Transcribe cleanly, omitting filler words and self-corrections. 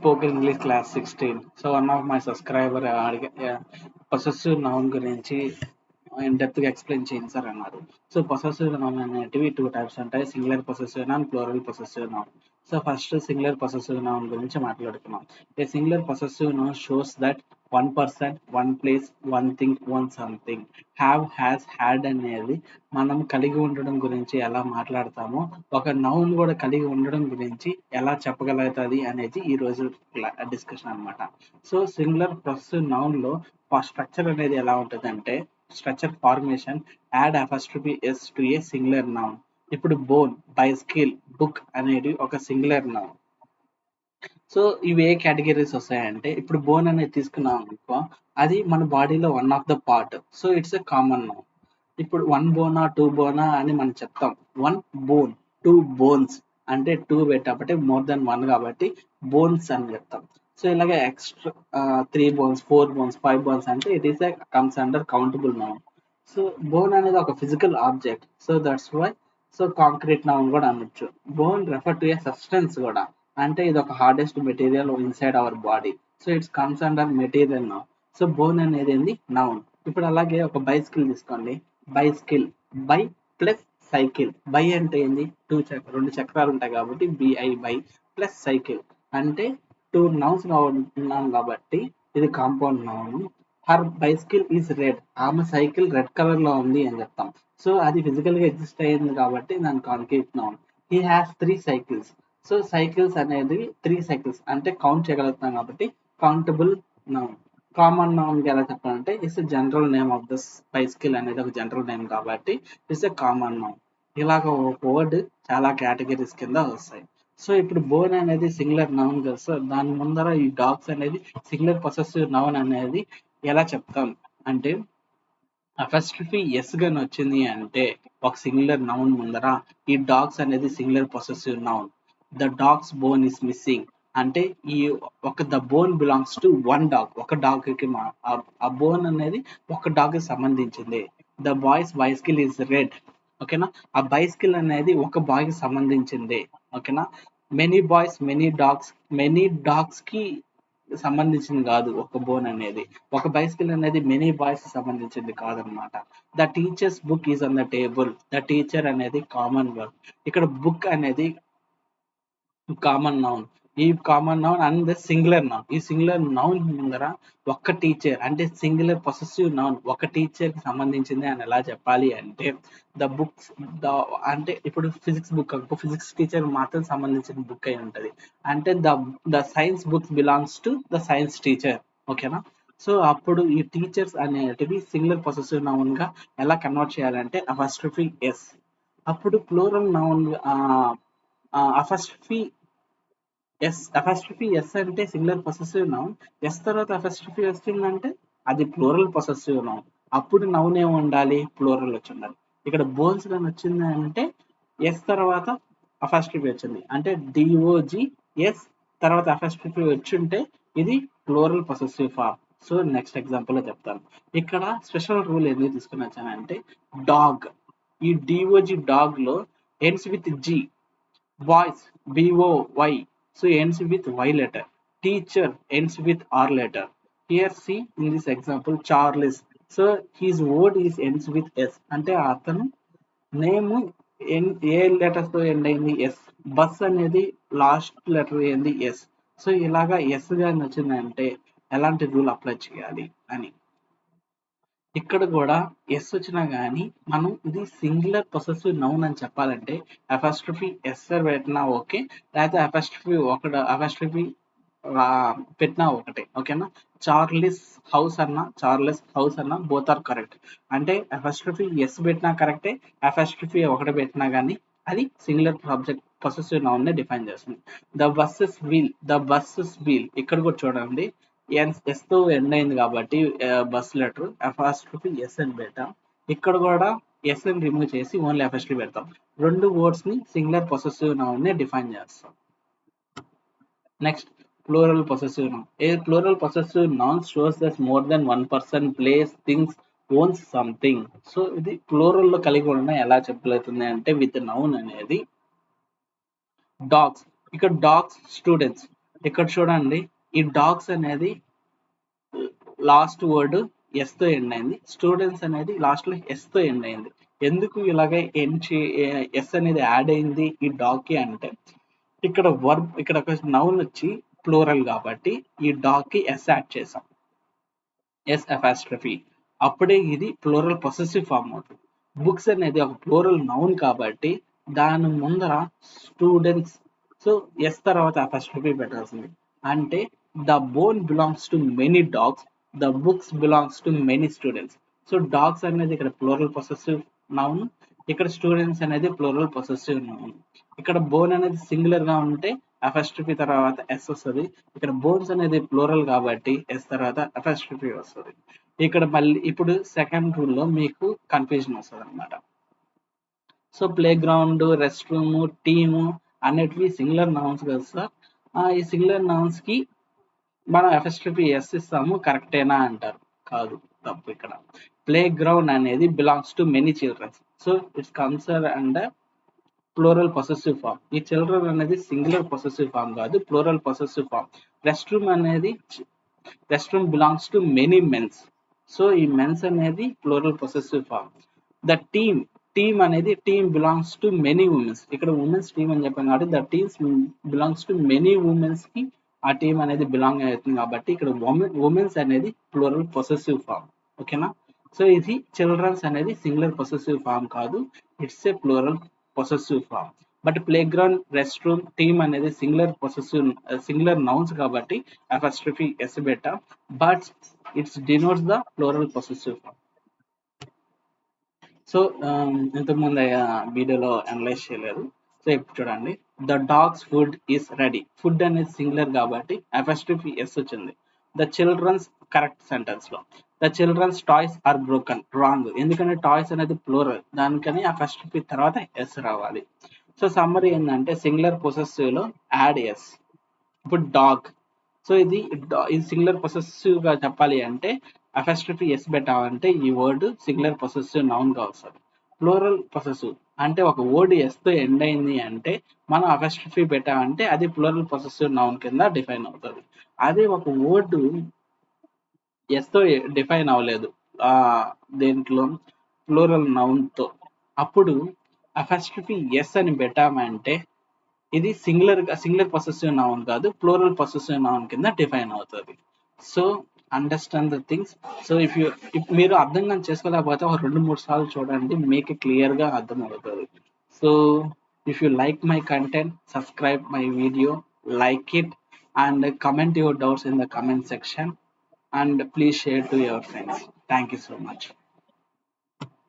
spoken English class 16. So one of my subscriber possessive noun గురించి in depth గా explain చేయండి sir అన్నారు. So possessive noun అనేటివి two types ఉంటాయి, singular possessive noun, plural possessive noun. So first singular possessive noun గురించి మాట్లాడుకున్నాం. A singular possessive noun shows that one person, one place, one thing, one something. Have, has, had అనేది మనం కలిగి ఉండడం గురించి ఎలా మాట్లాడతామో ఒక నౌన్ కూడా కలిగి ఉండడం గురించి ఎలా చెప్పగలుగుతుంది అనేది ఈ రోజు డిస్కషన్ అన్నమాట. సో సింగులర్ పొసెసివ్ నౌన్ లో స్ట్రక్చర్ అనేది ఎలా ఉంటుంది అంటే, structure formation add apostrophe S to a singular noun. ఇప్పుడు బోన్, బైస్కిల్, బుక్ అనేది ఒక సింగులర్ నౌన్. సో ఇవి ఏ కేటగిరీస్ వస్తాయంటే, ఇప్పుడు బోన్ అనేది తీసుకున్నాం అనుకో, అది మన బాడీలో one of the part. So it's a common noun. ఇప్పుడు వన్ బోనా, టూ బోనా అని మనం చెప్తాం. వన్ బోన్, టూ బోన్స్ అంటే టూ పెట్టాబట్టి మోర్ దెన్ వన్ కాబట్టి బోన్స్ అని చెప్తాం. సో ఇలాగే ఎక్స్ట్రా 3 బోన్స్, 4 బోన్స్, 5 బోన్స్ అంటే it is comes under countable noun. So bone అనేది ఒక physical object. So that's why so concrete noun కూడా అనొచ్చు. Bone refer to a substance కూడా, అంటే ఇది ఒక hardest material inside our body. So it's comes under material noun. So bone అనేది ఏంది నౌన్. ఇప్పుడు అలాగే ఒక బైస్కిల్ తీసుకోండి. Bicycle, by plus cycle. By అంటే ఏంది, రెండు చక్రాలు ఉంటాయి కాబట్టి బిఐ, బై ప్లస్ సైకిల్ అంటే టూ నౌన్స్ ఉన్నాం కాబట్టి ఇది compound noun. Her bicycle is red, ఆమె సైకిల్ రెడ్ కలర్ లో ఉంది అని చెప్తాం. సో అది ఫిజికల్ గా ఎగ్జిస్ట్ అయ్యింది కాబట్టి దాని concrete noun. He has 3 cycles. So cycles అనేది 3 సైకిల్స్ అంటే కౌంట్ చేయగలుగుతాం కాబట్టి కౌంటబుల్ నౌన్. కామన్ నౌన్ కి ఎలా చెప్పాలంటే it's general name of the bicycle అనేది ఒక జనరల్ నేమ్ కాబట్టి ఇట్స్ ఎ కామన్ నౌన్. ఇలాగ ఒక వర్డ్ చాలా కేటగిరీస్ కింద వస్తాయి. సో ఇప్పుడు బోన్ అనేది సింగులర్ నౌన్ కదా సార్, దాని ముందర ఈ డాగ్స్ అనేది సింగులర్ పొసెసివ్ నౌన్ అనేది ఎలా చెప్తాం అంటే, అపాస్ట్రఫీ ఎస్ గాని వచ్చింది అంటే ఒక సింగులర్ నౌన్ ముందర ఈ డాగ్స్ అనేది singular possessive noun. The dogs bone is missing అంటే ఈ the bone belongs to one dog, ఒక డాగ్ కి ఆ బోన్ అనేది ఒక డాగ్ కి సంబంధించింది. The boys bicycle is red. ఓకేనా, ఆ బైస్కిల్ అనేది ఒక బాయ్ కి సంబంధించింది. ఓకేనా, మెనీ బాయ్స్, మెనీ డాగ్స్ కి సంబంధించింది కాదు ఒక బోన్ అనేది. ఒక బైస్కిల్ అనేది మెనీ బాయ్స్ సంబంధించింది కాదనమాట. The teachers book is on the table. The teacher అనేది కామన్ వర్డ్. ఇక్కడ బుక్ అనేది కామన్ నౌన్. ఈ common noun and singular noun. ఈ సింగులర్ నౌన్ ముందర ఒక్క టీచర్ అంటే సింగులర్ పొసెసివ్ నౌన్ ఒక టీచర్ కి సంబంధించింది అని ఎలా చెప్పాలి అంటే, ద బుక్స్ ద అంటే ఇప్పుడు ఫిజిక్స్ బుక్ అనుకో, ఫిజిక్స్ టీచర్ మాత్రం సంబంధించిన బుక్ అయి ఉంటది అంటే the science books belongs to the science teacher. ఓకేనా, సో అప్పుడు ఈ టీచర్స్ అనేటివి సింగులర్ పొసెసివ్ నౌన్ గా ఎలా కన్వర్ట్ చేయాలంటే అపాస్ట్రఫీ ఎస్. అప్పుడు ప్లూరల్ నౌన్ అపాస్ట్రఫీ ఎస్ అంటే సింగులర్ పొసెసివ్ నౌన్. ఎస్ తర్వాత అపాస్ట్రఫీ వచ్చిందంటే అది ప్లూరల్ పొసెసివ్ నౌన్. అప్పుడు నౌన్ ఏమి ఉండాలి, ప్లూరల్ వచ్చి ఉండాలి. ఇక్కడ బోన్స్ అని వచ్చింది అంటే ఎస్ తర్వాత అపాస్ట్రఫీ వచ్చింది అంటే డిఓజి ఎస్ తర్వాత అపాస్ట్రఫీ వచ్చి ఉంటే ఇది plural possessive form. So next example లో చెప్తాను. ఇక్కడ స్పెషల్ రూల్ ఎందుకు తీసుకుని వచ్చానంటే, డాగ్, ఈ డిఓజి డాగ్ లో ends with G. Boys, BOY, so ends with Y letter. Teacher ends with R letter. Here see in this example Charles. So his word is ends with S. అంటే అతను name ఏ letters తో end అయింది, yes. Bus అనేది last letter ఏంది, yes. So ఇలాగా yes గాని వచ్చిందంటే ఎలాంటి రూల్ అప్లై చేయాలి అని. ఇక్కడ కూడా ఎస్ వచ్చినా కానీ మనం ఇది సింగులర్ పొసెసివ్ నౌన్ అని చెప్పాలంటే అపాస్ట్రఫీ ఎస్ పెట్టినా ఓకే, లేకపోతే అపాస్ట్రఫీ పెట్టినా ఒకటే. ఓకేనా, చార్లెస్ హౌస్ అన్న బోత్ ఆర్ కరెక్ట్. అంటే అపాస్ట్రఫీ ఎస్ పెట్టినా కరెక్టే, అపాస్ట్రఫీ ఒకటి పెట్టినా కానీ అది సింగులర్ సబ్జెక్ట్ పొసెసివ్ నౌన్ ని డిఫైన్ చేస్తుంది. ద బస్సెస్ వీల్ ఇక్కడ కూడా చూడండి, ఎస్ తో ఎండ్ అయింది కాబట్టి బస్ లెటర్ అపాస్ట్రఫీ ఎస్ అని పెట్టాం. ఇక్కడ కూడా ఎస్ అని రిమూవ్ చేసి ఓన్లీ అపాస్ట్రఫీ పెడతాం. రెండు వర్డ్స్ ని సింగులర్ పొసెసివ్ నౌన్ ని డిఫైన్ చేస్తాం. Next plural possessive noun. A plural possessive noun shows that more than one person, place, things, owns something. So ఇది ప్లూరల్ లో కలిగి ఉండడం ఎలా చెప్పగలుగుతుంది అంటే విత్ నౌన్ అనేది డాగ్స్. ఇక్కడ డాగ్స్ స్టూడెంట్స్, ఇక్కడ చూడండి, ఈ డాగ్స్ అనేది లాస్ట్ వర్డ్ ఎస్ తో ఎండ్ అయింది, స్టూడెంట్స్ అనేది లాస్ట్ లో ఎస్ తో ఎండ్ అయింది. ఎందుకు ఇలాగే ఎస్ అనేది యాడ్ అయింది ఈ డాగ్ కి అంటే, ఇక్కడ వర్బ్, ఇక్కడ ఒక నౌన్ వచ్చి ప్లూరల్ కాబట్టి ఈ డాగ్ కి ఎస్ యాడ్ చేసాం, ఎస్ అపాస్ట్రఫీ, అప్పుడే ఇది ప్లూరల్ పొసెసివ్ ఫామ్ అవుతుంది. బుక్స్ అనేది ఒక ప్లూరల్ నౌన్ కాబట్టి దాని ముందర స్టూడెంట్స్, సో ఎస్ తర్వాత అపాస్ట్రఫీ పెట్టాల్సింది. అంటే the bone belongs to many dogs, the books belongs to many students. So dogs అనేది ఇక్కడ ప్లూరల్ పొసెసివ్ నౌన్, ఇక్కడ స్టూడెంట్స్ అనేది ప్లూరల్ పొసెసివ్ నౌన్. ఇక్కడ బోన్ అనేది సింగులర్ గా ఉంటే అపాస్ట్రఫీ తర్వాత ఎస్ వస్తుంది, ఇక్కడ బోన్స్ అనేది ప్లూరల్ కాబట్టి ఎస్ తర్వాత అపాస్ట్రఫీ వస్తుంది. ఇక్కడ మళ్ళీ ఇప్పుడు సెకండ్ రూల్ లో మీకు కన్ఫ్యూజన్ వస్తుంది అనమాట. So play ground, rest room, team అన్నిటివి సింగులర్ నౌన్స్ కదా సార్, ఈ సింగులర్ నౌన్స్ కి మనం అపాస్ట్రఫీ ఎస్ ఇస్తాము, కరెక్టేనా అంటారు. కాదు, తప్పు. ఇక్కడ ప్లే గ్రౌండ్ అనేది belongs to many childrens, so it's concern and plural possessive form. ఈ చిల్డ్రన్ అనేది సింగులర్ పొసెసివ్ ఫామ్ కాదు, plural possessive form. Restroom అనేది, restroom belongs to many mens, so ఈ మెన్స్ అనేది plural possessive form. The team, team అనేది team belongs to many womens, ఇక్కడ womens team అని చెప్పాను కాబట్టి the teams belongs to many womens కి ఆ టీమ్ అనేది బిలాంగ్ అవుతుంది కాబట్టి ఇక్కడ ఉమెన్స్ అనేది ప్లూరల్ పొసెసివ్ ఫామ్. ఓకేనా? సో ఇది చిల్డ్రన్స్ అనేది సింగులర్ పొసెసివ్ ఫామ్ కాదు, it's a plural possessive form. But play ground, rest room, team అనేది సింగులర్ నౌన్స్ కాబట్టి అపాస్ట్రఫీ ఎస్ బెటా, but it's denotes the plural possessive form. So ఇంతకుముందు వీడియోలో analyse చేయలేదు. సో ఇప్పుడు చూడండి, the dog's food is ready. Food అనేది singular కాబట్టి అపాస్ట్రఫీ ఎస్ వచ్చింది. ద చిల్డ్రన్స్, కరెక్ట్ సెంటెన్స్ లో, the children's toys are broken, wrong. ఎందుకంటే టాయ్స్ అనేది ప్లూరల్, దానికని అపాస్ట్రఫీ తర్వాత ఎస్ రావాలి. సో సమ్మరీ ఏంటంటే సింగులర్ పొసెసివ్ లో యాడ్ ఎస్. ఇప్పుడు డాగ్, సో ఇది సింగులర్ పొసెసివ్ గా చెప్పాలి అంటే అపాస్ట్రఫీ ఎస్ పెట్టాలంటే ఈ వర్డ్ సింగులర్ పొసెసివ్ నౌన్ గా వస్తుంది. ప్లూరల్ పొసెసివ్ అంటే ఒక వర్డ్ ఎస్ తో ఎండ్ అయింది అంటే మనం అపాస్ట్రఫీ పెట్టామంటే అది ప్లూరల్ పొసెసివ్ నౌన్ కింద డిఫైన్ అవుతుంది. అదే ఒక వర్డ్ ఎస్ తో డిఫైన్ అవ్వలేదు దేంట్లో, ప్లూరల్ నౌన్ తో, అప్పుడు అపాస్ట్రఫీ ఎస్ అని పెట్టామంటే ఇది సింగులర్ పొసెసివ్ నౌన్ కాదు, ప్లూరల్ పొసెసివ్ నౌన్ కింద డిఫైన్ అవుతుంది. So understand the things. So మీరు అర్థం కానీ చేసుకోలేకపోతే ఒక 2-3 సార్లు చూడండి, మీకు క్లియర్ గా అర్థం అవుతుంది. So if you like my content, subscribe my video, like it, and comment your doubts in the comment section, and please share to your friends. Thank you so much.